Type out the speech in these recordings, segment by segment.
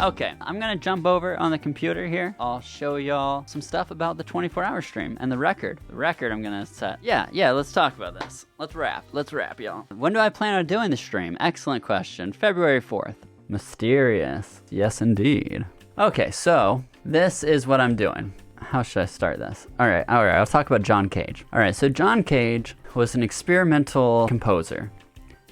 Okay, I'm gonna jump over on the computer here. I'll show y'all some stuff about the 24-hour stream and the record. The record I'm gonna set. Yeah, let's talk about this. Let's rap, y'all. When do I plan on doing the stream? Excellent question. February 4th. Mysterious. Yes, indeed. Okay, so this is what I'm doing. How should I start this? All right, I'll talk about John Cage. All right, so John Cage was an experimental composer,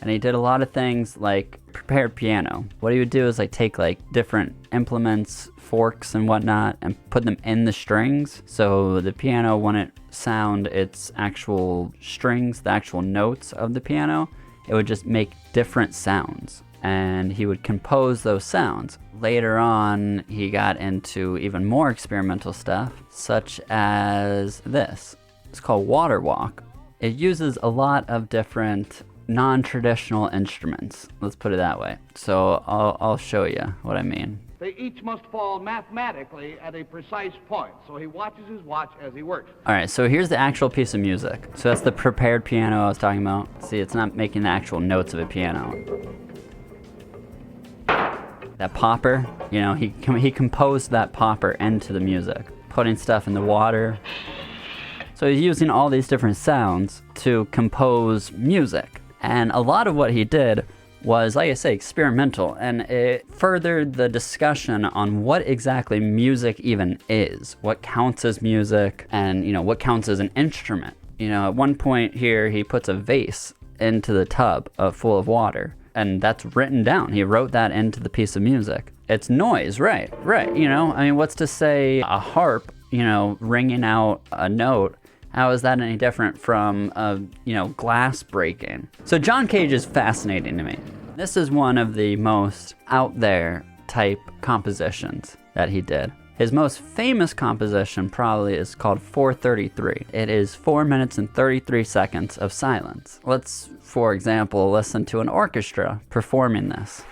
and he did a lot of things like prepared piano. What he would do is like take like different implements, forks and whatnot, and put them in the strings, so the piano wouldn't sound its actual strings, the actual notes of the piano. It would just make different sounds, and he would compose those sounds. Later on, he got into even more experimental stuff, such as this. It's called Water Walk. It uses a lot of different non-traditional instruments, let's put it that way. So I'll show you what I mean. They each must fall mathematically at a precise point, so he watches his watch as he works. All right, so here's the actual piece of music. So that's the prepared piano I was talking about. See, it's not making the actual notes of a piano. That popper, you know, he composed that popper into the music, putting stuff in the water. So he's using all these different sounds to compose music. And a lot of what he did was, like I say, experimental, and it furthered the discussion on what exactly music even is, what counts as music, and, you know, what counts as an instrument. You know, at one point here, he puts a vase into the tub full of water, and that's written down. He wrote that into the piece of music. It's noise, right, you know, I mean, what's to say a harp, you know, ringing out a note, how is that any different from, you know, glass breaking? So John Cage is fascinating to me. This is one of the most out there type compositions that he did. His most famous composition probably is called 433. It is 4 minutes and 33 seconds of silence. Let's, for example, listen to an orchestra performing this.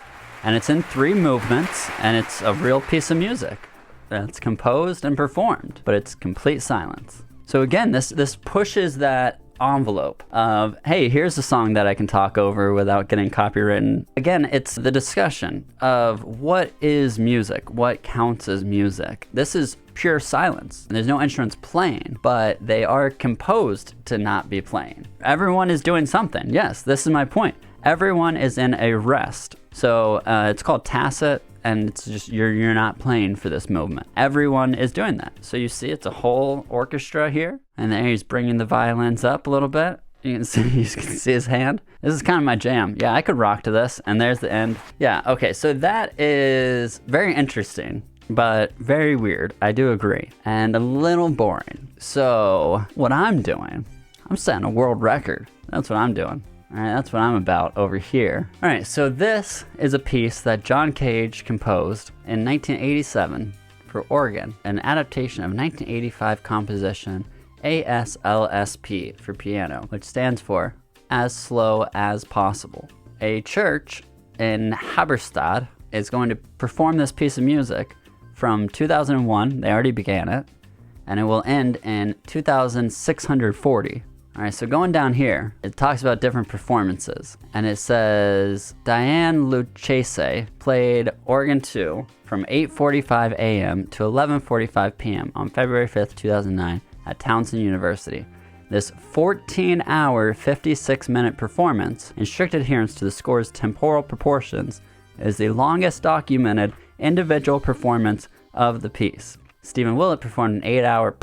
And it's in 3 movements, and it's a real piece of music that's composed and performed, but it's complete silence. So again, this pushes that envelope of, hey, here's a song that I can talk over without getting copywritten. Again, it's the discussion of what is music, what counts as music. This is pure silence. There's no instruments playing, but they are composed to not be playing. Everyone is doing something. Yes, this is my point. Everyone is in a rest. So it's called tacit, and it's just you're not playing for this movement. Everyone is doing that. So you see it's a whole orchestra here, and then he's bringing the violins up a little bit. You can see his hand. This is kind of my jam. Yeah, I could rock to this, and there's the end. Yeah, okay, so that is very interesting, but very weird. I do agree, and a little boring. So what I'm doing, I'm setting a world record. That's what I'm doing. All right, that's what I'm about over here. All right, so this is a piece that John Cage composed in 1987 for organ, an adaptation of 1985 composition ASLSP for piano, which stands for As Slow as Possible. A church in Halberstadt is going to perform this piece of music from 2001, they already began it, and it will end in 2640. All right, so going down here, it talks about different performances, and it says Diane Lucchese played organ 2 from 8:45 a.m. to 11:45 p.m. on February 5th, 2009 at Townsend University. This 14-hour, 56-minute performance, in strict adherence to the score's temporal proportions, is the longest documented individual performance of the piece. Stephen Willett performed an 8-hour,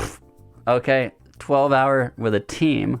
12-hour with a team.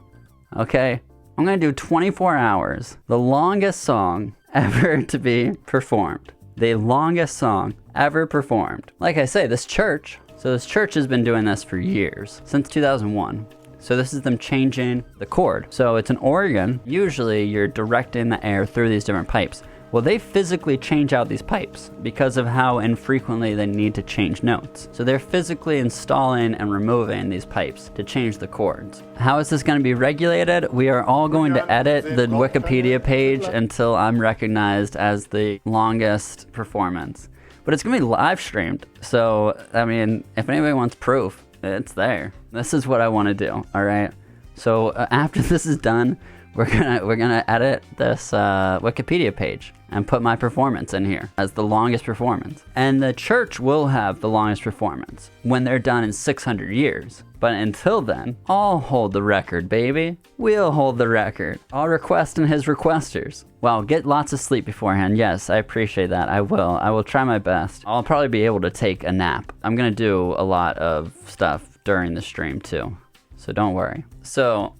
Okay, I'm gonna do 24 hours, the longest song ever to be performed. The longest song ever performed. Like I say, this church has been doing this for years, since 2001. So this is them changing the chord. So it's an organ. Usually you're directing the air through these different pipes. Well, they physically change out these pipes because of how infrequently they need to change notes. So they're physically installing and removing these pipes to change the chords. How is this going to be regulated? We are all going to edit the Wikipedia page until I'm recognized as the longest performance. But it's going to be live streamed. So, I mean, if anybody wants proof, it's there. This is what I want to do, all right? So after this is done, we're gonna edit this Wikipedia page and put my performance in here as the longest performance. And the church will have the longest performance when they're done in 600 years. But until then, I'll hold the record, baby. We'll hold the record. I'll request in his requesters. Well, get lots of sleep beforehand. Yes, I appreciate that. I will try my best. I'll probably be able to take a nap. I'm gonna do a lot of stuff during the stream too, so don't worry. So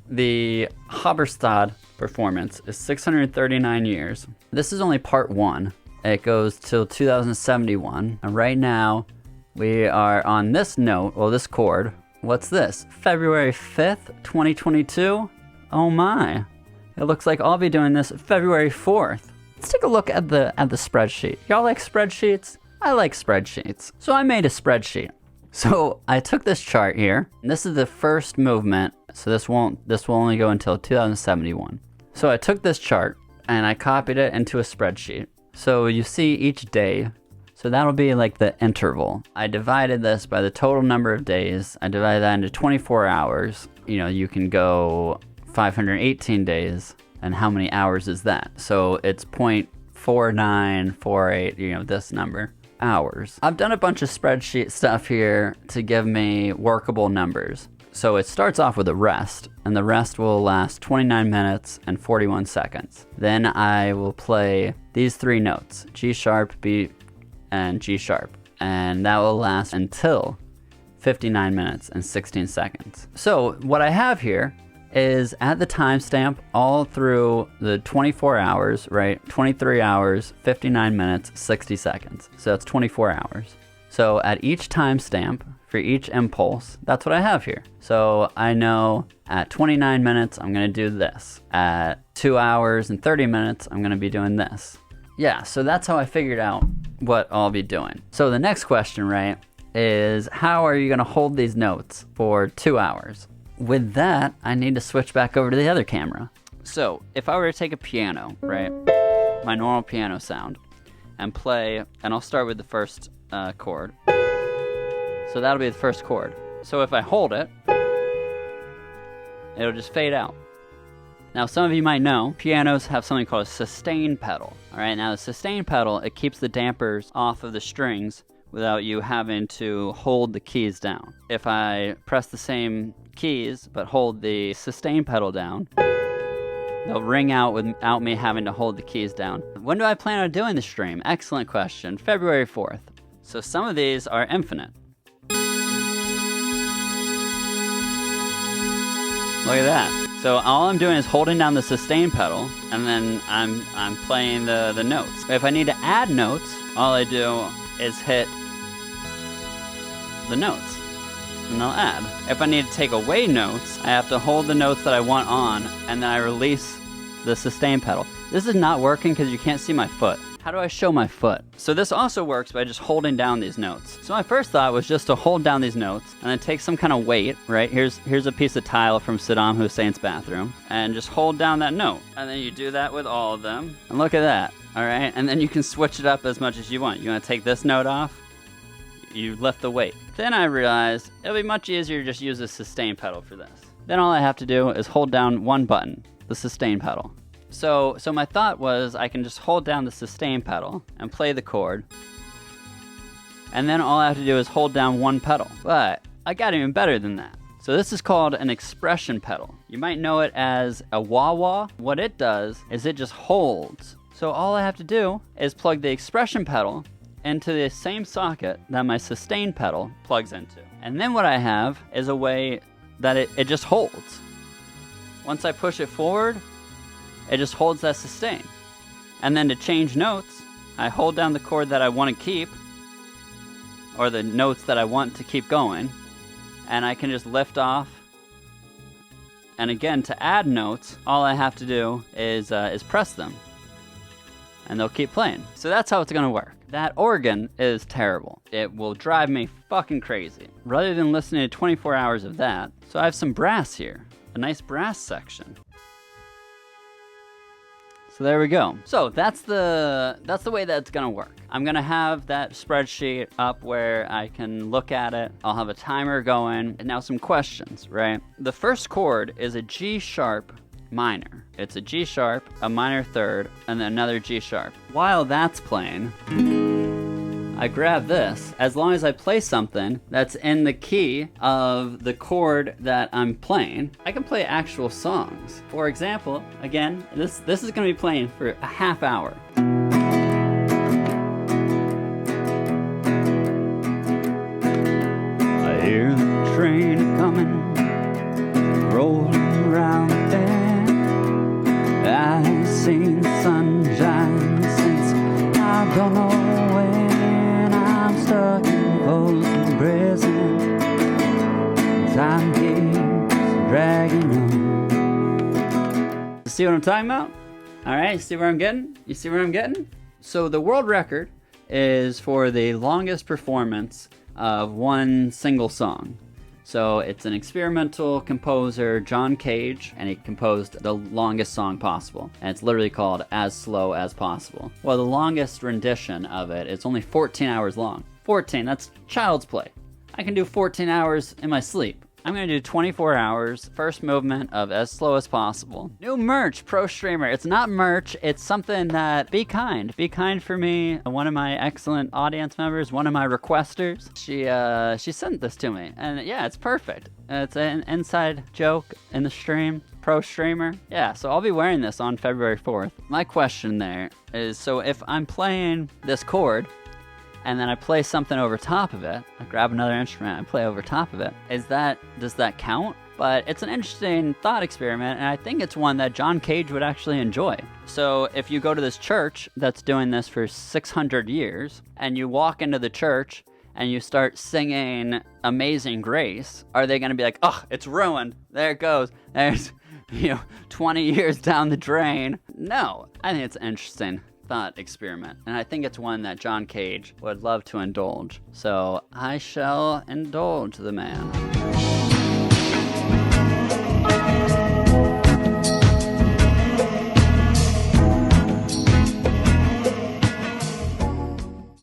the Halberstad performance is 639 years. This is only part 1. It goes till 2071. And right now, we are on this note, well, this chord. What's this? February 5th, 2022? Oh my. It looks like I'll be doing this February 4th. Let's take a look at the spreadsheet. Y'all like spreadsheets? I like spreadsheets. So I made a spreadsheet. So I took this chart here, and this is the first movement, so this will only go until 2071. So I took this chart and I copied it into a spreadsheet. So you see each day, so that'll be like the interval. I divided this by the total number of days. I divided that into 24 hours. You know, you can go 518 days, and how many hours is that? So it's 0.4948, you know, this number. Hours. I've done a bunch of spreadsheet stuff here to give me workable numbers. So it starts off with a rest, and the rest will last 29 minutes and 41 seconds. Then I will play these 3 notes, G sharp, B, and G sharp, and that will last until 59 minutes and 16 seconds. So what I have here is at the timestamp all through the 24 hours, right? 23 hours, 59 minutes, 60 seconds. So that's 24 hours. So at each timestamp for each impulse, that's what I have here. So I know at 29 minutes, I'm gonna do this. At 2 hours and 30 minutes, I'm gonna be doing this. Yeah, so that's how I figured out what I'll be doing. So the next question, right, is how are you gonna hold these notes for 2 hours? With that, I need to switch back over to the other camera. So if I were to take a piano, right, my normal piano sound, and play, and I'll start with the first chord. So that'll be the first chord. So if I hold it, it'll just fade out. Now some of you might know, pianos have something called a sustain pedal. All right, now the sustain pedal, it keeps the dampers off of the strings without you having to hold the keys down. If I press the same keys but hold the sustain pedal down, they'll ring out without me having to hold the keys down. When do I plan on doing the stream? Excellent question. February 4th. So some of these are infinite. Look at that. So all I'm doing is holding down the sustain pedal, and then I'm playing the notes. If I need to add notes, all I do is hit the notes, and they'll add. If I need to take away notes, I have to hold the notes that I want on, and then I release the sustain pedal. This is not working because you can't see my foot. How do I show my foot? So this also works by just holding down these notes. So my first thought was just to hold down these notes and then take some kind of weight, right? Here's a piece of tile from Saddam Hussein's bathroom, and just hold down that note. And then you do that with all of them. And look at that, all right? And then you can switch it up as much as you want. You want to take this note off? You lift the weight. Then I realized it'll be much easier to just use a sustain pedal for this. Then all I have to do is hold down one button, the sustain pedal. So my thought was I can just hold down the sustain pedal and play the chord, and then all I have to do is hold down one pedal. But I got even better than that. So this is called an expression pedal. You might know it as a wah-wah. What it does is it just holds. So all I have to do is plug the expression pedal into the same socket that my sustain pedal plugs into. And then what I have is a way that it just holds. Once I push it forward, it just holds that sustain. And then to change notes, I hold down the chord that I want to keep, or the notes that I want to keep going, and I can just lift off. And again, to add notes, all I have to do is press them, and they'll keep playing. So that's how it's gonna work. That organ is terrible. It will drive me fucking crazy. Rather than listening to 24 hours of that, so I have some brass here, a nice brass section. So there we go. So that's the way that's gonna work. I'm gonna have that spreadsheet up where I can look at it. I'll have a timer going. And now some questions, right? The first chord is a G sharp minor. It's a G sharp, a minor third, and then another G sharp. While that's playing, I grab this. As long as I play something that's in the key of the chord that I'm playing, I can play actual songs. For example, again, this is gonna be playing for a half hour. I hear the train coming, rolling around the bend. I've seen sunshine since I don't know when. I'm stuck in Folsom Prison. Time keeps dragging on. See what I'm talking about? Alright, see where I'm getting? You see where I'm getting? So the world record is for the longest performance of one single song. So it's an experimental composer, John Cage, and he composed the longest song possible. And it's literally called As Slow as Possible. Well, the longest rendition of it is only 14 hours long. 14, that's child's play. I can do 14 hours in my sleep. I'm gonna do 24 hours, first movement of As Slow as Possible. New merch, Pro Streamer. It's not merch, it's something that, be kind. Be kind for me. One of my excellent audience members, one of my requesters, she sent this to me. And yeah, it's perfect. It's an inside joke in the stream. Pro Streamer. Yeah, so I'll be wearing this on February 4th. My question there is, so if I'm playing this chord, and then I play something over top of it, I grab another instrument and play over top of it, does that count? But it's an interesting thought experiment, and I think it's one that John Cage would actually enjoy. So if you go to this church that's doing this for 600 years, and you walk into the church and you start singing Amazing Grace, are they gonna be like, oh, it's ruined, there it goes, there's 20 years down the drain? No, I think it's an interesting thought experiment, and I think it's one that John Cage would love to indulge. So I shall indulge the man.